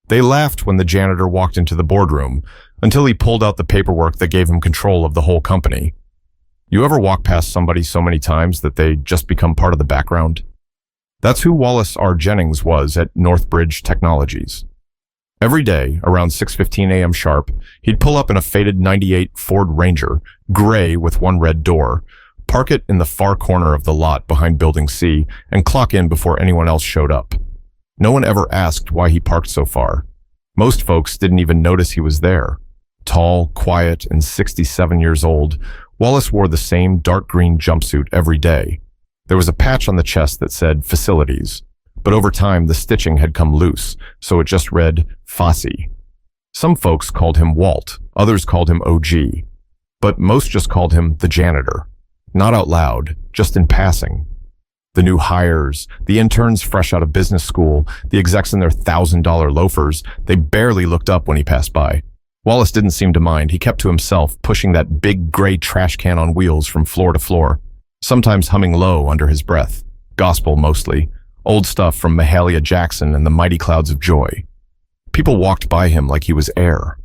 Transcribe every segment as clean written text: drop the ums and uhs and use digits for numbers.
They laughed when the janitor walked into the boardroom, until he pulled out the paperwork that gave him control of the whole company. You ever walk past somebody so many times that they just become part of the background? That's who Wallace R. Jennings was at Northbridge Technologies. Every day, around 6:15 a.m. sharp, he'd pull up in a faded '98 Ford Ranger, gray with one red door, park it in the far corner of the lot behind Building C, and clock in before anyone else showed up. No one ever asked why he parked so far. Most folks didn't even notice he was there. Tall, quiet, and 67 years old, Wallace wore the same dark green jumpsuit every day. There was a patch on the chest that said Facilities, but over time the stitching had come loose, so it just read Fossey. Some folks called him Walt, others called him OG, but most just called him the janitor. Not out loud, just in passing. The new hires, the interns fresh out of business school, the execs in their $1,000 loafers, they barely looked up when he passed by. Wallace didn't seem to mind. He kept to himself, pushing that big gray trash can on wheels from floor to floor, sometimes humming low under his breath. Gospel mostly. Old stuff from Mahalia Jackson and the Mighty Clouds of Joy. People walked by him like he was air,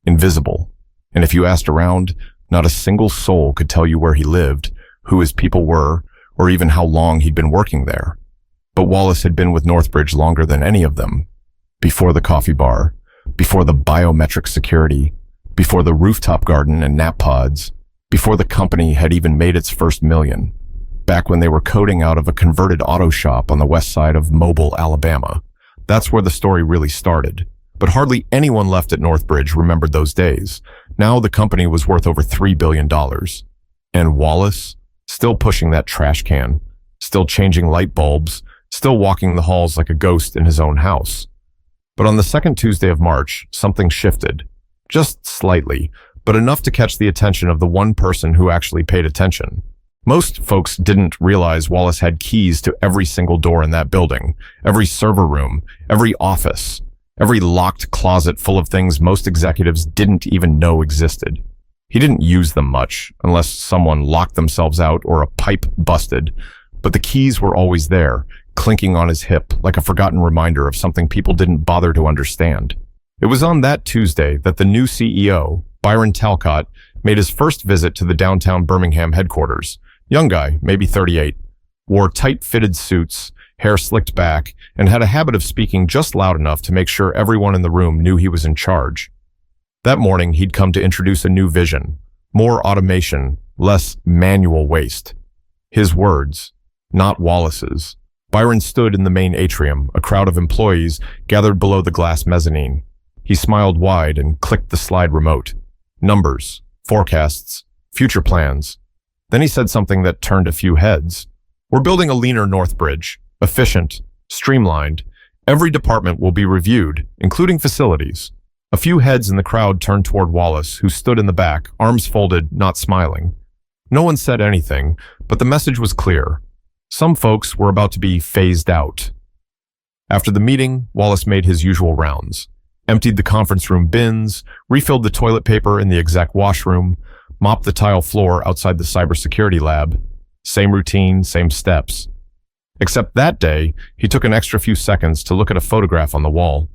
invisible. And if you asked around, not a single soul could tell you where he lived, who his people were, or even how long he'd been working there. But Wallace had been with Northbridge longer than any of them. Before the coffee bar, before the biometric security, before the rooftop garden and nap pods, before the company had even made its first million, back when they were coding out of a converted auto shop on the west side of Mobile, Alabama. That's where the story really started. But hardly anyone left at Northbridge remembered those days. Now the company was worth over $3 billion. And Wallace, still pushing that trash can, still changing light bulbs, still walking the halls like a ghost in his own house. But on the second Tuesday of March, something shifted. Just slightly, but enough to catch the attention of the one person who actually paid attention. Most folks didn't realize Wallace had keys to every single door in that building, every server room, every office, every locked closet full of things most executives didn't even know existed. He didn't use them much, unless someone locked themselves out or a pipe busted, but the keys were always there, clinking on his hip like a forgotten reminder of something people didn't bother to understand. It was on that Tuesday that the new CEO, Byron Talcott, made his first visit to the downtown Birmingham headquarters. Young guy, maybe 38, wore tight-fitted suits, hair slicked back, and had a habit of speaking just loud enough to make sure everyone in the room knew he was in charge. That morning, he'd come to introduce a new vision, more automation, less manual waste. His words, not Wallace's. Byron stood in the main atrium, a crowd of employees gathered below the glass mezzanine. He smiled wide and clicked the slide remote. Numbers, forecasts, future plans. Then he said something that turned a few heads. We're building a leaner Northbridge, efficient, streamlined. Every department will be reviewed, including facilities. A few heads in the crowd turned toward Wallace, who stood in the back, arms folded, not smiling. No one said anything, but the message was clear. Some folks were about to be phased out. After the meeting, Wallace made his usual rounds, emptied the conference room bins, refilled the toilet paper in the exec washroom, mopped the tile floor outside the cybersecurity lab. Same routine, same steps. Except that day, he took an extra few seconds to look at a photograph on the wall.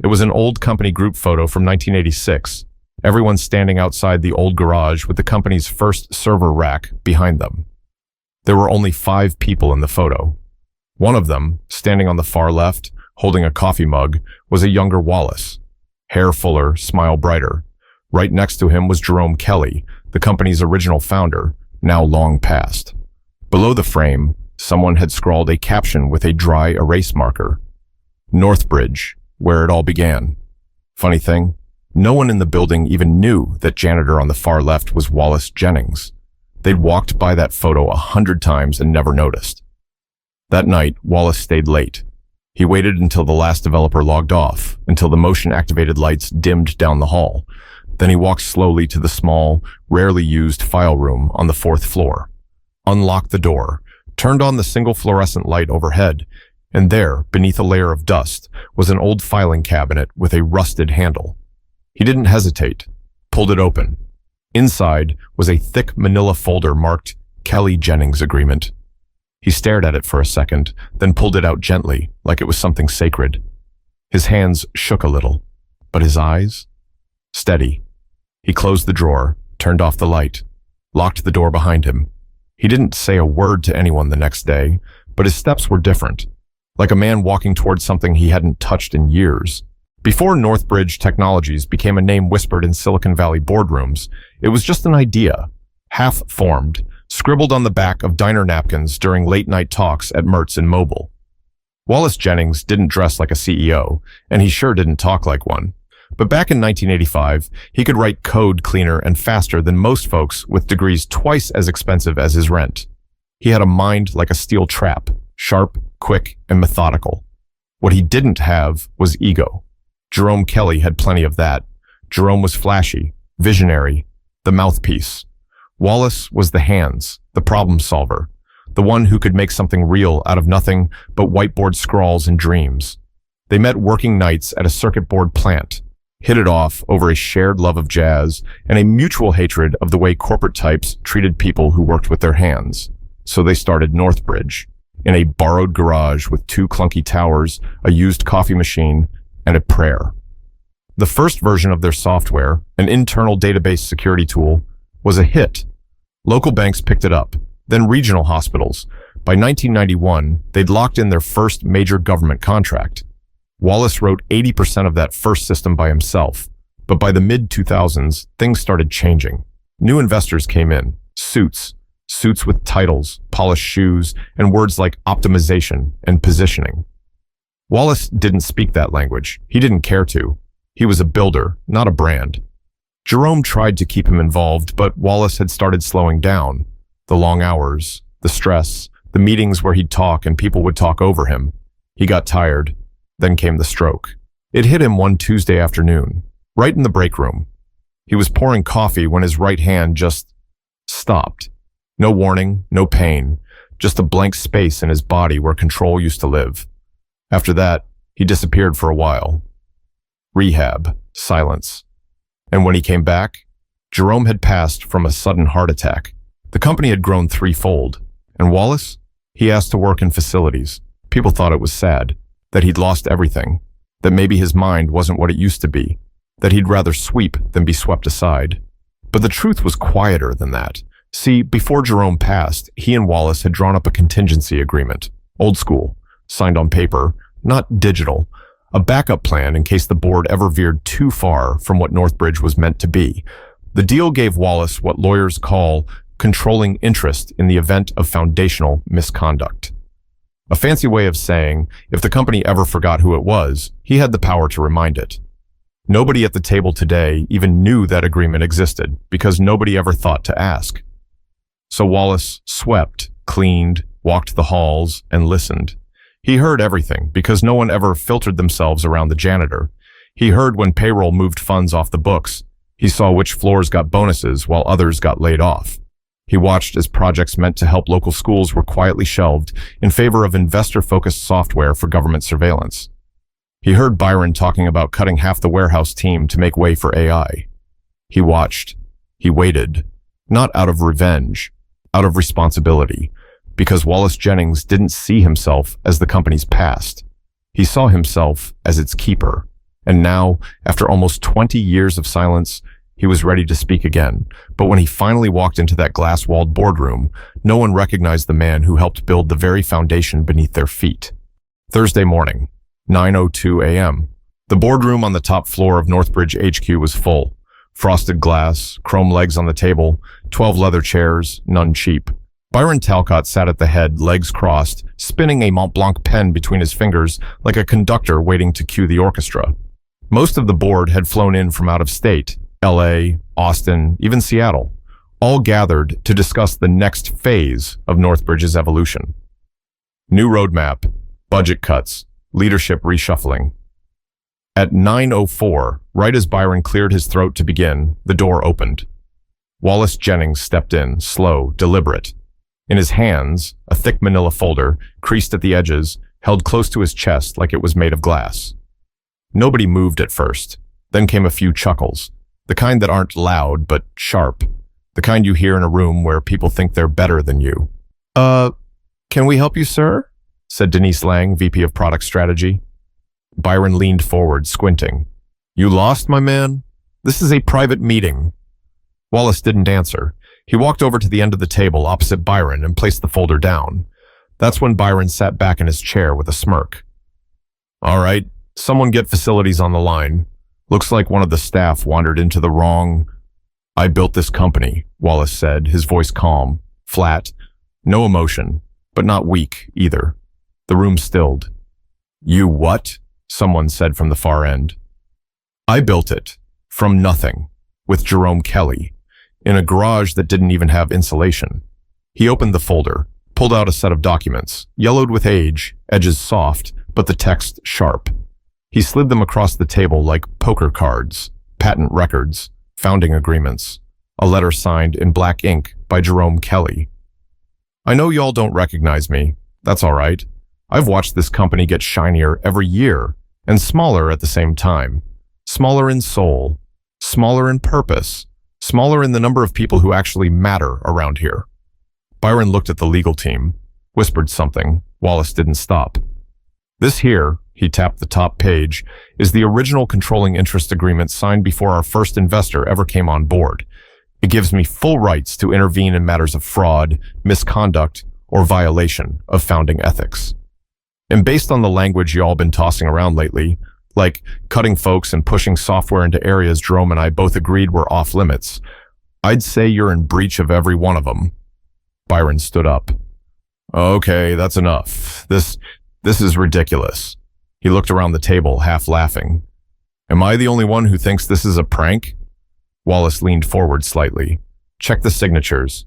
It was an old company group photo from 1986, everyone standing outside the old garage with the company's first server rack behind them. There were only 5 people in the photo. One of them, standing on the far left, holding a coffee mug, was a younger Wallace. Hair fuller, smile brighter. Right next to him was Jerome Kelly, the company's original founder, now long past. Below the frame, someone had scrawled a caption with a dry erase marker. Northbridge, where it all began. Funny thing, no one in the building even knew that janitor on the far left was Wallace Jennings. They'd walked by that photo 100 times and never noticed. That night, Wallace stayed late. He waited until the last developer logged off, until the motion-activated lights dimmed down the hall. Then he walked slowly to the small, rarely used file room on the 4th floor, unlocked the door, turned on the single fluorescent light overhead, and there, beneath a layer of dust, was an old filing cabinet with a rusted handle. He didn't hesitate, pulled it open. Inside was a thick manila folder marked Kelly Jennings Agreement. He stared at it for a second, then pulled it out gently, like it was something sacred. His hands shook a little, but his eyes? Steady. He closed the drawer, turned off the light, locked the door behind him. He didn't say a word to anyone the next day, but his steps were different, like a man walking towards something he hadn't touched in years. Before Northbridge Technologies became a name whispered in Silicon Valley boardrooms, it was just an idea, half-formed, scribbled on the back of diner napkins during late-night talks at Mertz and Mobile. Wallace Jennings didn't dress like a CEO, and he sure didn't talk like one. But back in 1985, he could write code cleaner and faster than most folks with degrees twice as expensive as his rent. He had a mind like a steel trap, sharp, quick, and methodical. What he didn't have was ego. Jerome Kelly had plenty of that. Jerome was flashy, visionary, the mouthpiece. Wallace was the hands, the problem solver, the one who could make something real out of nothing but whiteboard scrawls and dreams. They met working nights at a circuit board plant, hit it off over a shared love of jazz and a mutual hatred of the way corporate types treated people who worked with their hands. So they started Northbridge, in a borrowed garage with 2 clunky towers, a used coffee machine, and a prayer. The first version of their software, an internal database security tool, was a hit. Local banks picked it up, then regional hospitals. By 1991, they'd locked in their first major government contract. Wallace wrote 80% of that first system by himself, but by the mid-2000s, things started changing. New investors came in, suits with titles, polished shoes, and words like optimization and positioning. Wallace didn't speak that language. He didn't care to. He was a builder, not a brand. Jerome tried to keep him involved, but Wallace had started slowing down. The long hours, the stress, the meetings where he'd talk and people would talk over him. He got tired. Then came the stroke. It hit him one Tuesday afternoon, right in the break room. He was pouring coffee when his right hand just stopped. No warning, no pain, just a blank space in his body where control used to live. After that, he disappeared for a while. Rehab, silence. And when he came back, Jerome had passed from a sudden heart attack. The company had grown threefold. And Wallace? He asked to work in facilities. People thought it was sad, that he'd lost everything, that maybe his mind wasn't what it used to be, that he'd rather sweep than be swept aside. But the truth was quieter than that. See, before Jerome passed, he and Wallace had drawn up a contingency agreement, old school, signed on paper, not digital, a backup plan in case the board ever veered too far from what Northbridge was meant to be. The deal gave Wallace what lawyers call controlling interest in the event of foundational misconduct. A fancy way of saying, if the company ever forgot who it was, he had the power to remind it. Nobody at the table today even knew that agreement existed because nobody ever thought to ask. So Wallace swept, cleaned, walked the halls, and listened. He heard everything because no one ever filtered themselves around the janitor. He heard when payroll moved funds off the books. He saw which floors got bonuses while others got laid off. He watched as projects meant to help local schools were quietly shelved in favor of investor-focused software for government surveillance. He heard Byron talking about cutting half the warehouse team to make way for AI. He watched. He waited. Not out of revenge, out of responsibility, because Wallace Jennings didn't see himself as the company's past. He saw himself as its keeper. And now, after almost 20 years of silence, he was ready to speak again. But when he finally walked into that glass-walled boardroom, no one recognized the man who helped build the very foundation beneath their feet. Thursday morning, 9:02 a.m. The boardroom on the top floor of Northbridge HQ was full. Frosted glass, chrome legs on the table, 12 leather chairs, none cheap. Byron Talcott sat at the head, legs crossed, spinning a Mont Blanc pen between his fingers like a conductor waiting to cue the orchestra. Most of the board had flown in from out of state, LA, Austin, even Seattle, all gathered to discuss the next phase of Northbridge's evolution. New roadmap, budget cuts, leadership reshuffling. At 9:04, right as Byron cleared his throat to begin, the door opened. Wallace Jennings stepped in, slow, deliberate. In his hands, a thick manila folder, creased at the edges, held close to his chest like it was made of glass. Nobody moved at first. Then came a few chuckles, the kind that aren't loud but sharp, the kind you hear in a room where people think they're better than you. Can we help you, sir?" said Denise Lang, VP of Product Strategy. Byron leaned forward, squinting. You lost, my man? This is a private meeting. Wallace didn't answer. He walked over to the end of the table opposite Byron and placed the folder down. That's when Byron sat back in his chair with a smirk. All right, someone get facilities on the line. Looks like one of the staff wandered into the wrong... I built this company, Wallace said, his voice calm, flat, no emotion, but not weak either. The room stilled. You what? Someone said from the far end. I built it, from nothing, with Jerome Kelly, in a garage that didn't even have insulation. He opened the folder, pulled out a set of documents, yellowed with age, edges soft, but the text sharp. He slid them across the table like poker cards, patent records, founding agreements, a letter signed in black ink by Jerome Kelly. I know y'all don't recognize me. That's all right. I've watched this company get shinier every year, and smaller at the same time. Smaller in soul, smaller in purpose, smaller in the number of people who actually matter around here. Byron looked at the legal team, whispered something. Wallace didn't stop. This here, he tapped the top page, is the original controlling interest agreement signed before our first investor ever came on board. It gives me full rights to intervene in matters of fraud, misconduct, or violation of founding ethics. And based on the language y'all been tossing around lately, like cutting folks and pushing software into areas Jerome and I both agreed were off limits, I'd say you're in breach of every one of them. Byron stood up. Okay, that's enough. This is ridiculous. He looked around the table, half laughing. Am I the only one who thinks this is a prank? Wallace leaned forward slightly. Check the signatures.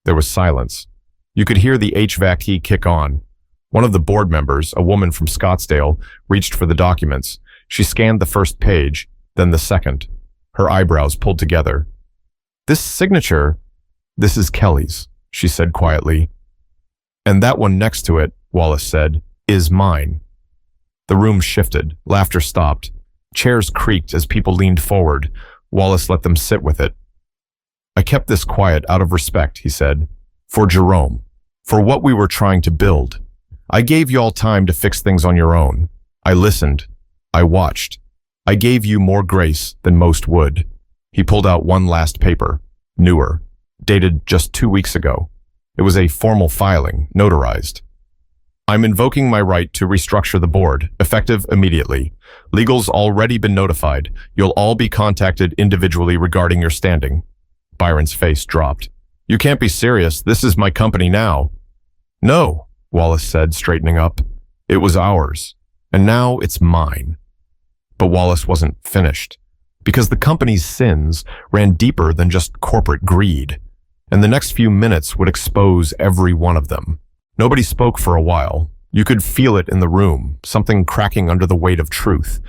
There was silence. You could hear the HVAC key kick on. One of the board members, a woman from Scottsdale, reached for the documents. She scanned the first page, then the second. Her eyebrows pulled together. This signature, this is Kelly's, she said quietly. And that one next to it, Wallace said, is mine. The room shifted. Laughter stopped. Chairs creaked as people leaned forward. Wallace let them sit with it. I kept this quiet out of respect, he said. For Jerome. For what we were trying to build. I gave y'all time to fix things on your own. I listened. I watched. I gave you more grace than most would. He pulled out one last paper, newer, dated just 2 weeks ago. It was a formal filing, notarized. I'm invoking my right to restructure the board, effective immediately. Legal's already been notified. You'll all be contacted individually regarding your standing. Byron's face dropped. You can't be serious. This is my company now. No, Wallace said, straightening up. It was ours, and now it's mine. But Wallace wasn't finished, because the company's sins ran deeper than just corporate greed, and the next few minutes would expose every one of them. Nobody spoke for a while. You could feel it in the room, something cracking under the weight of truth.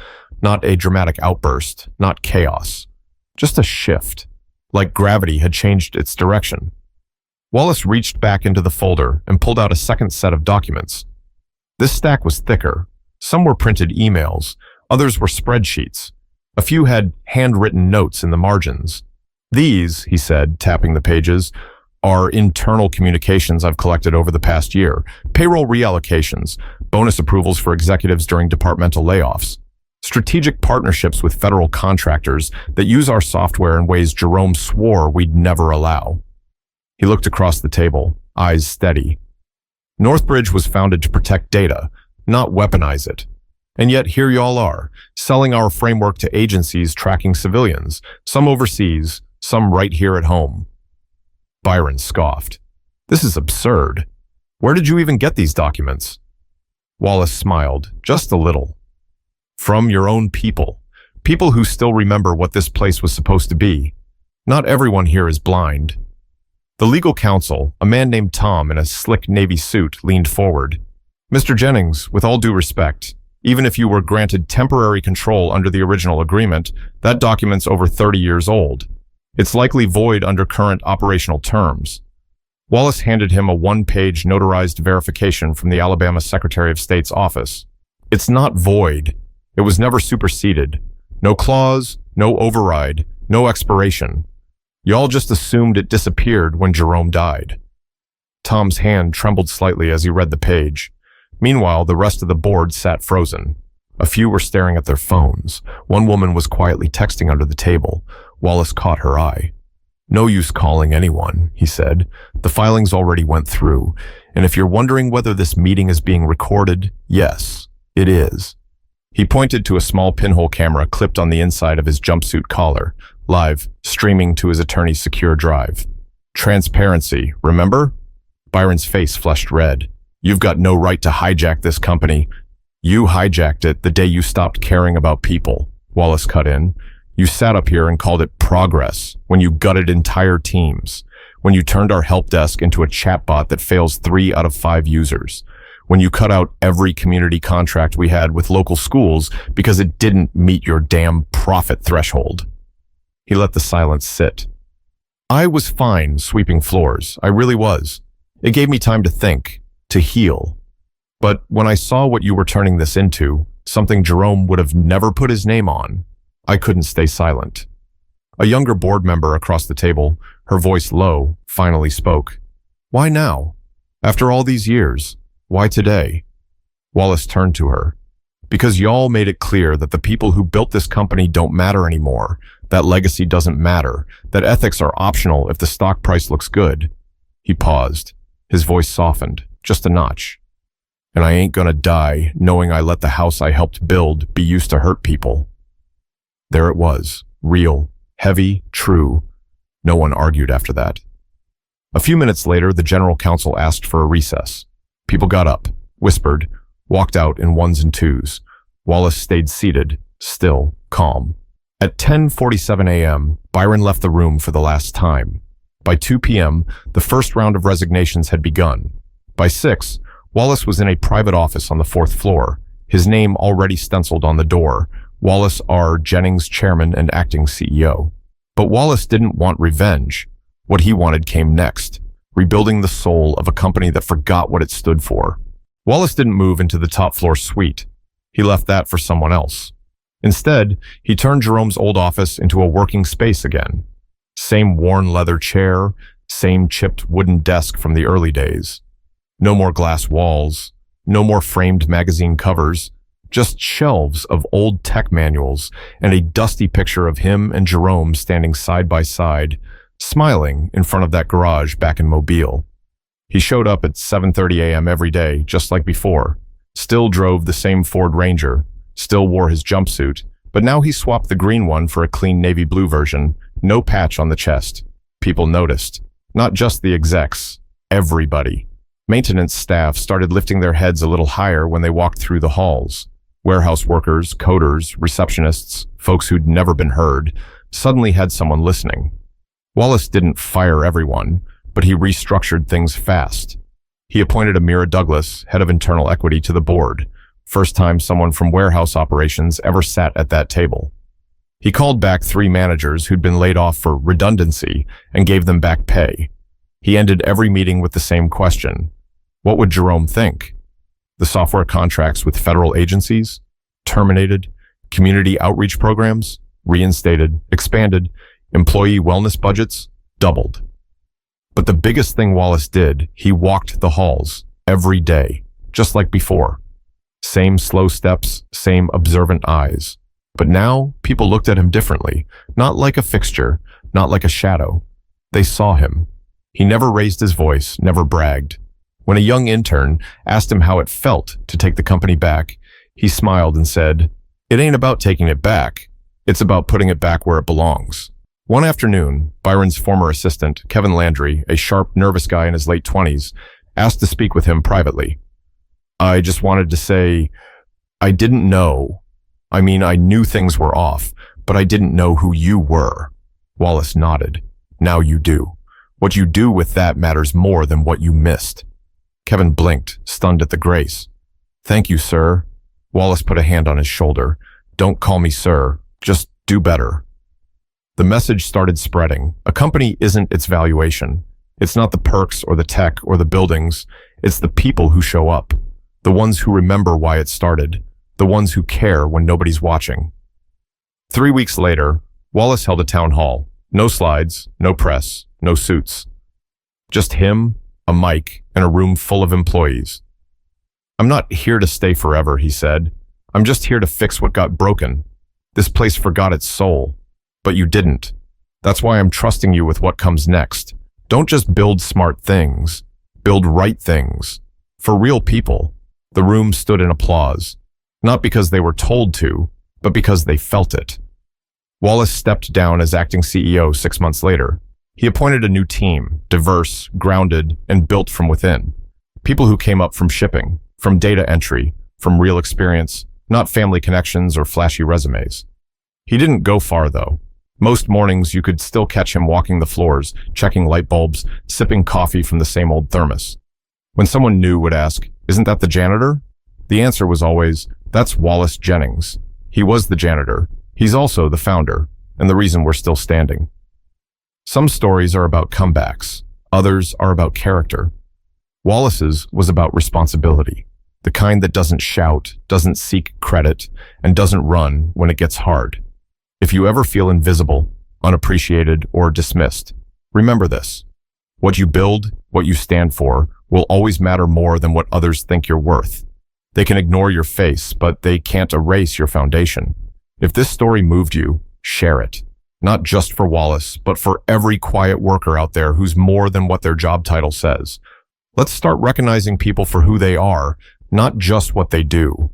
Not a dramatic outburst, not chaos. Just a shift, like gravity had changed its direction. Wallace reached back into the folder and pulled out a second set of documents. This stack was thicker. Some were printed emails, others were spreadsheets. A few had handwritten notes in the margins. These, he said, tapping the pages, are internal communications I've collected over the past year, payroll reallocations, bonus approvals for executives during departmental layoffs, strategic partnerships with federal contractors that use our software in ways Jerome swore we'd never allow. He looked across the table, eyes steady. Northbridge was founded to protect data, not weaponize it. And yet here y'all are, selling our framework to agencies tracking civilians, some overseas, some right here at home. Byron scoffed. This is absurd. Where did you even get these documents? Wallace smiled, just a little. From your own people. People who still remember what this place was supposed to be. Not everyone here is blind. The legal counsel, a man named Tom in a slick navy suit, leaned forward. Mr. Jennings, with all due respect, even if you were granted temporary control under the original agreement, that document's over 30 years old. It's likely void under current operational terms. Wallace handed him a one-page notarized verification from the Alabama Secretary of State's office. It's not void. It was never superseded. No clause, no override, no expiration. Y'all just assumed it disappeared when Jerome died. Tom's hand trembled slightly as he read the page. Meanwhile, the rest of the board sat frozen. A few were staring at their phones. One woman was quietly texting under the table. Wallace caught her eye. "No use calling anyone," he said. "The filings already went through. And if you're wondering whether this meeting is being recorded, yes, it is." He pointed to a small pinhole camera clipped on the inside of his jumpsuit collar, live, streaming to his attorney's secure drive. "Transparency, remember?" Byron's face flushed red. "You've got no right to hijack this company." "You hijacked it the day you stopped caring about people," Wallace cut in. "You sat up here and called it progress when you gutted entire teams, when you turned our help desk into a chatbot that fails 3 out of 5 users, when you cut out every community contract we had with local schools because it didn't meet your damn profit threshold." He let the silence sit. "I was fine sweeping floors. I really was. It gave me time to think, to heal. But when I saw what you were turning this into, something Jerome would have never put his name on, I couldn't stay silent." A younger board member across the table, her voice low, finally spoke. "Why now? After all these years, why today?" Wallace turned to her. "Because y'all made it clear that the people who built this company don't matter anymore, that legacy doesn't matter, that ethics are optional if the stock price looks good." He paused. His voice softened, just a notch. "And I ain't gonna die knowing I let the house I helped build be used to hurt people." There it was, real, heavy, true. No one argued after that. A few minutes later, the general counsel asked for a recess. People got up, whispered, walked out in ones and twos. Wallace stayed seated, still, calm. At 10:47 a.m., Byron left the room for the last time. By 2 p.m., the first round of resignations had begun. By 6, Wallace was in a private office on the 4th floor, his name already stenciled on the door, Wallace R. Jennings, chairman and acting CEO. But Wallace didn't want revenge. What he wanted came next, rebuilding the soul of a company that forgot what it stood for. Wallace didn't move into the top floor suite. He left that for someone else. Instead, he turned Jerome's old office into a working space again. Same worn leather chair, same chipped wooden desk from the early days. No more glass walls, no more framed magazine covers, just shelves of old tech manuals and a dusty picture of him and Jerome standing side by side, smiling in front of that garage back in Mobile. He showed up at 7:30 a.m. every day, just like before, still drove the same Ford Ranger, still wore his jumpsuit, but now he swapped the green one for a clean navy blue version, no patch on the chest. People noticed. Not just the execs, everybody. Maintenance staff started lifting their heads a little higher when they walked through the halls. Warehouse workers, coders, receptionists, folks who'd never been heard, suddenly had someone listening. Wallace didn't fire everyone, but he restructured things fast. He appointed Amira Douglas, head of internal equity, to the board. First time someone from warehouse operations ever sat at that table. He called back 3 managers who'd been laid off for redundancy and gave them back pay. He ended every meeting with the same question. What would Jerome think? The software contracts with federal agencies? Terminated? Community outreach programs? Reinstated? Expanded? Employee wellness budgets? Doubled. But the biggest thing Wallace did, he walked the halls every day, just like before. Same slow steps, same observant eyes. But now, people looked at him differently, not like a fixture, not like a shadow. They saw him. He never raised his voice, never bragged. When a young intern asked him how it felt to take the company back, he smiled and said, "It ain't about taking it back. It's about putting it back where it belongs." One afternoon, Byron's former assistant, Kevin Landry, a sharp, nervous guy in his late 20s, asked to speak with him privately. "I just wanted to say, I didn't know. I mean, I knew things were off, but I didn't know who you were." Wallace nodded. "Now you do. What you do with that matters more than what you missed." Kevin blinked, stunned at the grace. "Thank you, sir." Wallace put a hand on his shoulder. "Don't call me sir. Just do better." The message started spreading. A company isn't its valuation. It's not the perks or the tech or the buildings. It's the people who show up. The ones who remember why it started. The ones who care when nobody's watching. 3 weeks later, Wallace held a town hall. No slides, no press, no suits. Just him, a mic, and a room full of employees. "I'm not here to stay forever," he said. I'm just here to fix what got broken. This place forgot its soul. But you didn't. That's why I'm trusting you with what comes next. Don't just build smart things. Build right things. For real people. The room stood in applause. Not because they were told to, but because they felt it. Wallace stepped down as acting CEO 6 months later. He appointed a new team, diverse, grounded, and built from within. People who came up from shipping, from data entry, from real experience, not family connections or flashy resumes. He didn't go far, though. Most mornings, you could still catch him walking the floors, checking light bulbs, sipping coffee from the same old thermos. When someone new would ask, "Isn't that the janitor?" the answer was always, "That's Wallace Jennings. He was the janitor. He's also the founder, and the reason we're still standing." Some stories are about comebacks. Others are about character. Wallace's was about responsibility, the kind that doesn't shout, doesn't seek credit, and doesn't run when it gets hard. If you ever feel invisible, unappreciated, or dismissed, remember this. What you build, what you stand for, will always matter more than what others think you're worth. They can ignore your face, but they can't erase your foundation. If this story moved you, share it. Not just for Wallace, but for every quiet worker out there who's more than what their job title says. Let's start recognizing people for who they are, not just what they do.